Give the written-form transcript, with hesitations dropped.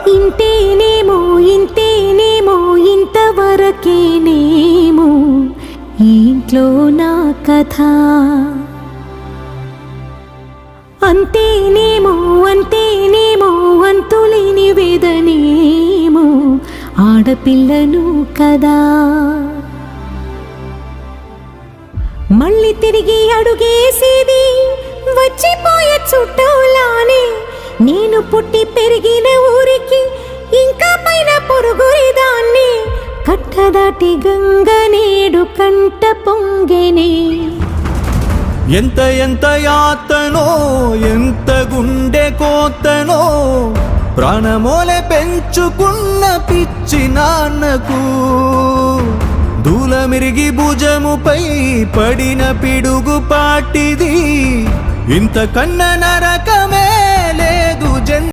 ఇంతేనేమో ఇంతేనేమో ఇంతవరకేనేమో ఇంట్లో నా కథ. అంతేనేమో అంతేనేమో అంతులేని వేదనేమో ఆడపిల్లను కదా. మళ్ళీ తిరిగి అడుగేసేది వచ్చిపోయే చుట్టూలానే. నేను పుట్టి పెరిగిన ఊరికి ఇంకా పైన పొరుగురిదాన్ని. కట్టదాటి గంగ నేడు కంట పొంగెనే. ఎంత ఎంత యాతనో ఎంత గుండె కోతనో ప్రాణమోలే పెంచుకున్న పిచ్చి నాన్నకు. దూలమిరిగి భుజముపై పడిన పిడుగు పాటిది. ఇంతకన్నా నరకమే లేదు